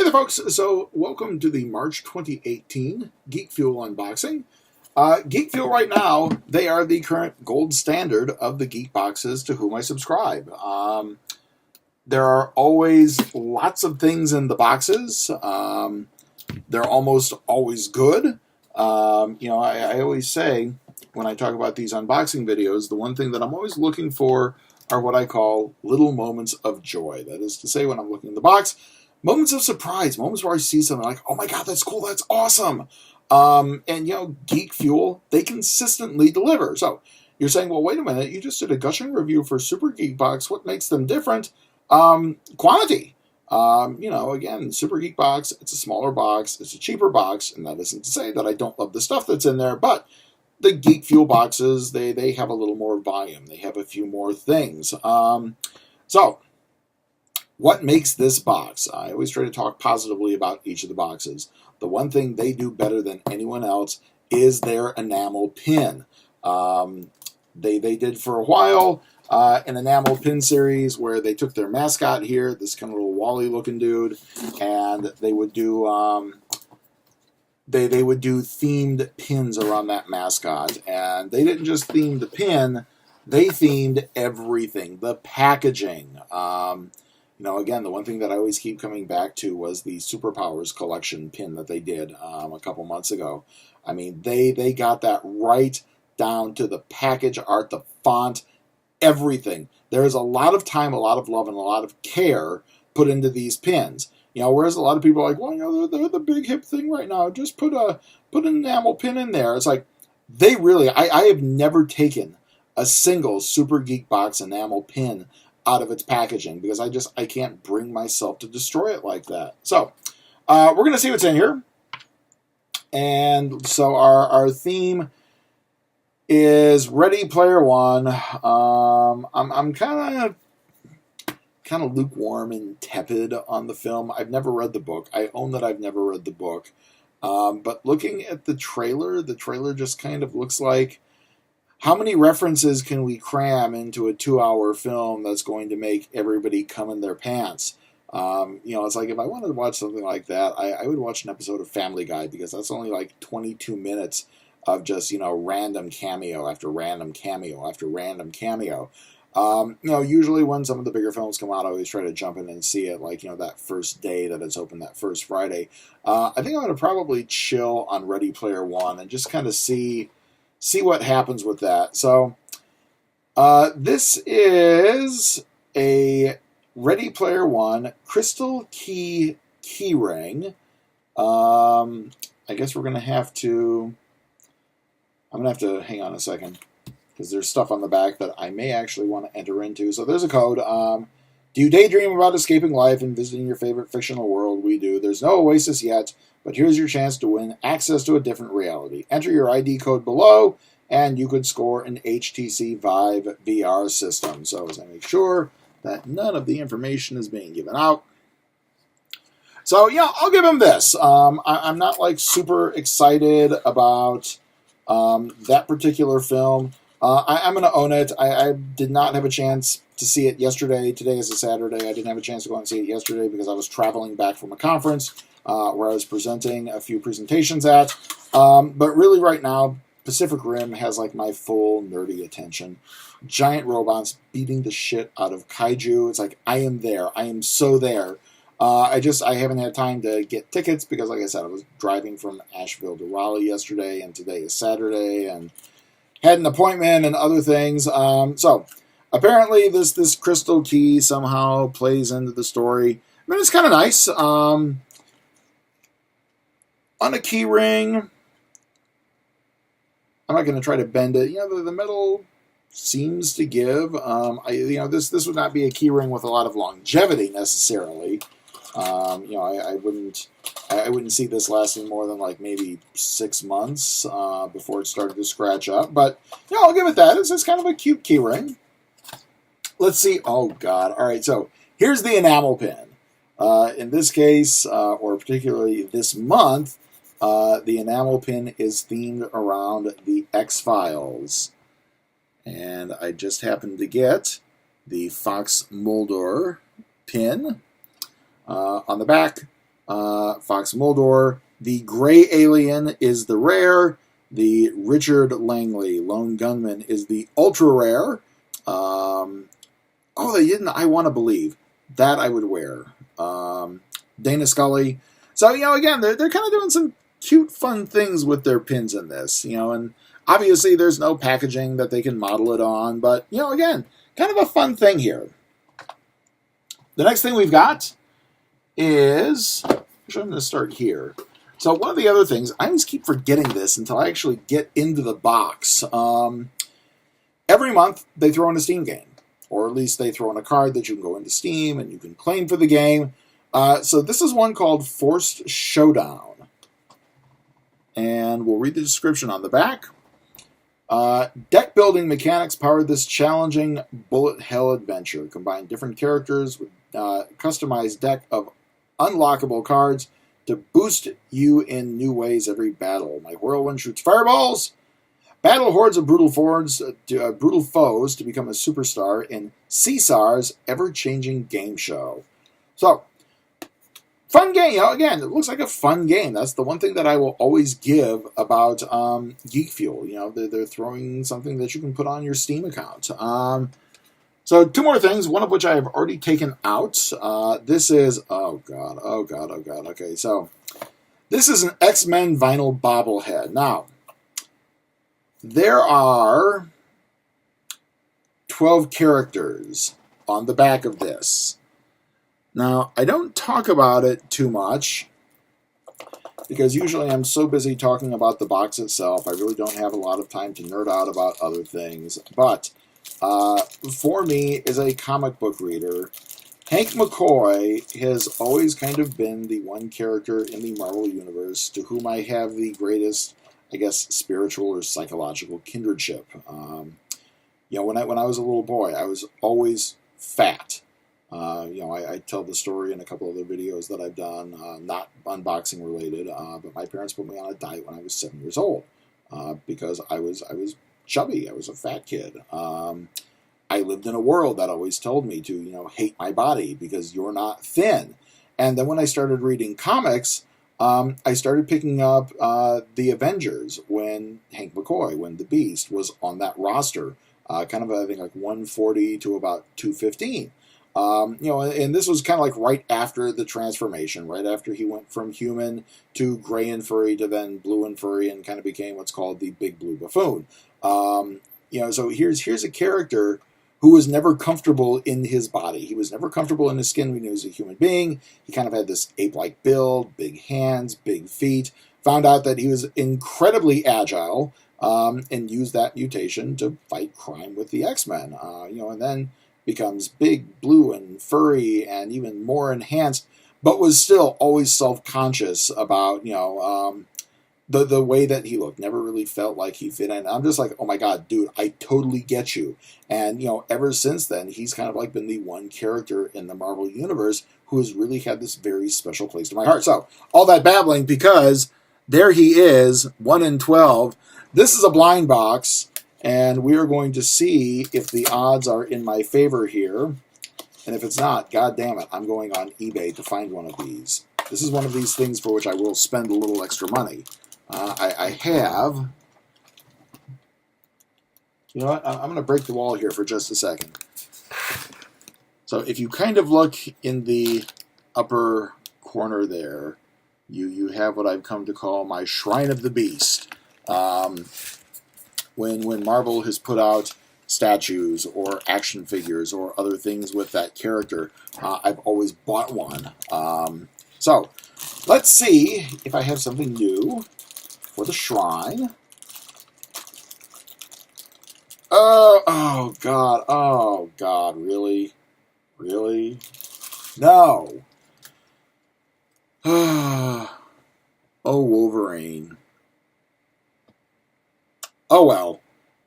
there, folks. So, welcome to the March 2018 Geek Fuel unboxing. Geek Fuel right now, they are the current gold standard of the geek boxes to whom I subscribe. There are always lots of things in the boxes. They're almost always good. I always say when I talk about these unboxing videos, the one thing that I'm always looking for are what I call little moments of joy. That is to say, when I'm looking in the box, moments of surprise, moments where I see something like, oh my God, that's cool, that's awesome. Geek Fuel, they consistently deliver. So you're saying, well, wait a minute, you just did a gushing review for Super Geek Box. What makes them different? Quantity. Again, Super Geek Box, it's a smaller box, it's a cheaper box, and that isn't to say that I don't love the stuff that's in there, but the Geek Fuel boxes, they have a little more volume. They have a few more things. So, what makes this box? I always try to talk positively about each of the boxes. The one thing they do better than anyone else is their enamel pin. They did for a while an enamel pin series where they took their mascot here, this kind of little Wally looking dude, and they would do they would do themed pins around that mascot. And they didn't just theme the pin, they themed everything, the packaging. Again, the one thing that I always keep coming back to was the Superpowers collection pin that they did a couple months ago. I mean, they got that right down to the package art, the font, everything. There's a lot of time, a lot of love, and a lot of care put into these pins. Whereas a lot of people are like, well, they're the big hip thing right now. Just put an enamel pin in there. It's like, they really, I have never taken a single Super Geek Box enamel pin out of its packaging because I can't bring myself to destroy it like that. So, we're going to see what's in here. And so our theme is Ready Player One. I'm kind of lukewarm and tepid on the film. I've never read the book. I own that I've never read the book. But looking at the trailer just kind of looks like, how many references can we cram into a 2-hour film that's going to make everybody come in their pants? It's like if I wanted to watch something like that, I would watch an episode of Family Guy because that's only like 22 minutes of just, random cameo after random cameo after random cameo. Usually when some of the bigger films come out, I always try to jump in and see it, like, that first day that it's open, that first Friday. I think I'm going to probably chill on Ready Player One and just kind of see what happens with that. So, this is a Ready Player One Crystal Key keyring. I guess we're going to have to... I'm going to have to hang on a second because there's stuff on the back that I may actually want to enter into. So there's a code. Do you daydream about escaping life and visiting your favorite fictional world? We do. There's no Oasis yet, but here's your chance to win access to a different reality. Enter your ID code below, and you could score an HTC Vive VR system. So as I make sure that none of the information is being given out. So, I'll give him this. I'm not, like, super excited about that particular film. I'm going to own it. I did not have a chance to see it yesterday. Today is a Saturday. I didn't have a chance to go out and see it yesterday because I was traveling back from a conference where I was presenting a few presentations at. But really right now, Pacific Rim has like my full nerdy attention. Giant robots beating the shit out of kaiju. It's like, I am there. I am so there. I haven't had time to get tickets because, like I said, I was driving from Asheville to Raleigh yesterday, and today is Saturday, and had an appointment and other things. So apparently this crystal key somehow plays into the story. I mean, it's kind of nice. On a key ring, I'm not going to try to bend it. The metal seems to give. This would not be a key ring with a lot of longevity necessarily. I wouldn't see this lasting more than like maybe 6 months before it started to scratch up. But I'll give it that. It's kind of a cute key ring. Let's see. Oh God! All right. So here's the enamel pin. In this case, or particularly this month, the enamel pin is themed around the X-Files, and I just happened to get the Fox Mulder pin. On the back, Fox Mulder. The Gray Alien is the rare. The Richard Langley Lone Gunman is the ultra rare. Oh, they didn't. I Want to Believe. That I would wear. Dana Scully. So, again, they're kind of doing some cute, fun things with their pins in this, and obviously there's no packaging that they can model it on, but, again, kind of a fun thing here. The next thing we've got is, actually I'm going to start here. So one of the other things, I always keep forgetting this until I actually get into the box. Every month they throw in a Steam game, or at least they throw in a card that you can go into Steam and you can claim for the game. So this is one called Forced Showdown. And we'll read the description on the back. Deck building mechanics powered this challenging bullet hell adventure. Combine different characters with customized deck of unlockable cards to boost you in new ways every battle. My whirlwind shoots fireballs. Battle hordes of brutal foes to become a superstar in Caesar's ever-changing game show. So, fun game. Again, it looks like a fun game. That's the one thing that I will always give about Geek Fuel. They're throwing something that you can put on your Steam account. So two more things, one of which I have already taken out. This is, oh God. Okay, so this is an X-Men vinyl bobblehead. Now, there are 12 characters on the back of this. Now, I don't talk about it too much because usually I'm so busy talking about the box itself, I really don't have a lot of time to nerd out about other things. But for me, as a comic book reader, Hank McCoy has always kind of been the one character in the Marvel Universe to whom I have the greatest, I guess, spiritual or psychological kindredship. When I was a little boy, I was always fat. I tell the story in a couple other videos that I've done, not unboxing related, but my parents put me on a diet when I was 7 years old because I was chubby. I was a fat kid. I lived in a world that always told me to, hate my body because you're not thin. And then when I started reading comics, I started picking up the Avengers when Hank McCoy, when the Beast was on that roster, kind of I think like 140 to about 215. And this was kind of like right after the transformation, right after he went from human to gray and furry to then blue and furry and kind of became what's called the Big Blue Buffoon. So here's a character who was never comfortable in his body. He was never comfortable in his skin when he was a human being. He kind of had this ape-like build, big hands, big feet. Found out that he was incredibly agile and used that mutation to fight crime with the X-Men. And then becomes big, blue, and furry, and even more enhanced, but was still always self-conscious about, the way that he looked. Never really felt like he fit in. I'm just like, oh my God, dude, I totally get you. And, ever since then, he's kind of like been the one character in the Marvel Universe who has really had this very special place to my heart. So, all that babbling because there he is, 1 in 12. This is a blind box. And we are going to see if the odds are in my favor here. And if it's not, God damn it, I'm going on eBay to find one of these. This is one of these things for which I will spend a little extra money. I have... You know what? I'm going to break the wall here for just a second. So if you kind of look in the upper corner there, you have what I've come to call my Shrine of the Beast. When Marvel has put out statues or action figures or other things with that character, I've always bought one. So, let's see if I have something new for the shrine. Oh God, really? Really? No! Oh, Wolverine. Oh well,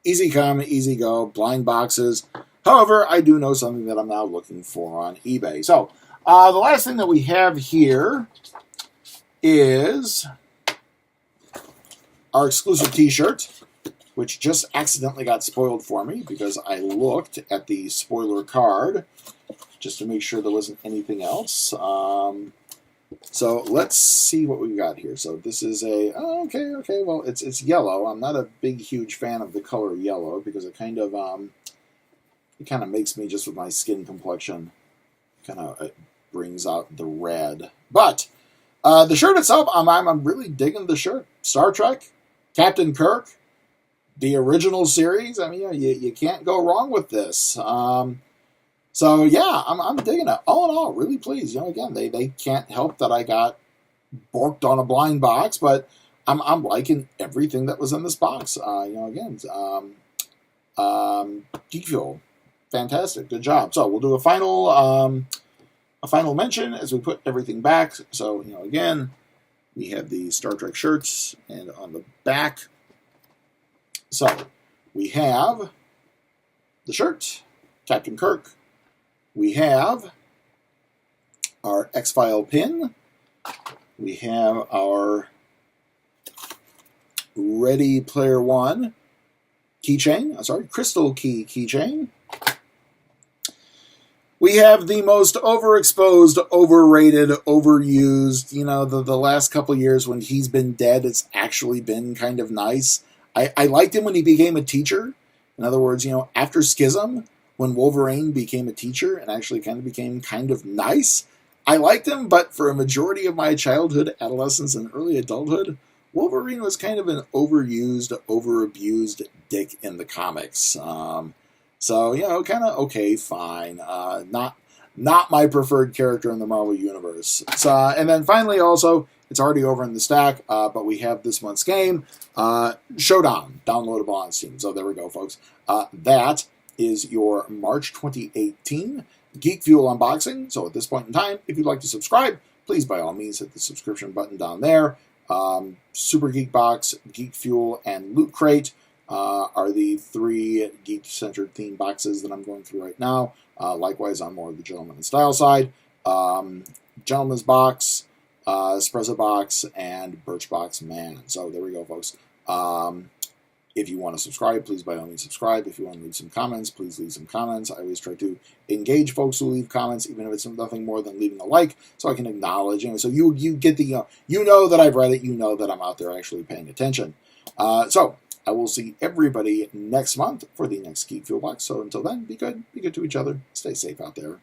easy come, easy go, blind boxes. However, I do know something that I'm now looking for on eBay. So, the last thing that we have here is our exclusive T-shirt, which just accidentally got spoiled for me because I looked at the spoiler card just to make sure there wasn't anything else. So let's see what we've got here. So this is a okay. Well, it's yellow. I'm not a big huge fan of the color yellow because it kind of makes me, just with my skin complexion, kind of brings out the red. But the shirt itself, I'm really digging the shirt. Star Trek, Captain Kirk, the original series. I mean, you can't go wrong with this. So yeah, I'm digging it. All in all, really pleased. Again, they can't help that I got borked on a blind box, but I'm liking everything that was in this box. Again, Geek Fuel, fantastic, good job. So we'll do a final mention as we put everything back. So again, we have the Star Trek shirts, and on the back, so we have the shirt, Captain Kirk. We have our X-File pin. We have our Ready Player One keychain. Crystal Key keychain. We have the most overexposed, overrated, overused. The last couple years when he's been dead, it's actually been kind of nice. I liked him when he became a teacher. In other words, after Schism, when Wolverine became a teacher and actually kind of became kind of nice, I liked him, but for a majority of my childhood, adolescence, and early adulthood, Wolverine was kind of an overused, overabused dick in the comics. So, kind of okay, fine. Not my preferred character in the Marvel Universe. So, and then finally also, it's already over in the stack, but we have this month's game, Showdown, downloadable on Steam. So there we go, folks. That is your March 2018 Geek Fuel unboxing. So at this point in time, if you'd like to subscribe, please by all means hit the subscription button down there. Super Geek Box, Geek Fuel, and Loot Crate are the 3 geek-centered theme boxes that I'm going through right now. Likewise, on more of the Gentleman and Style side. Gentleman's Box, Espresso Box, and Birchbox Man. So there we go, folks. If you want to subscribe, please by all means subscribe. If you want to leave some comments, please leave some comments. I always try to engage folks who leave comments, even if it's nothing more than leaving a like, so I can acknowledge. So you get the, you know that I've read it, you know that I'm out there actually paying attention. So I will see everybody next month for the next Geek Fuel box. So until then, be good to each other, stay safe out there.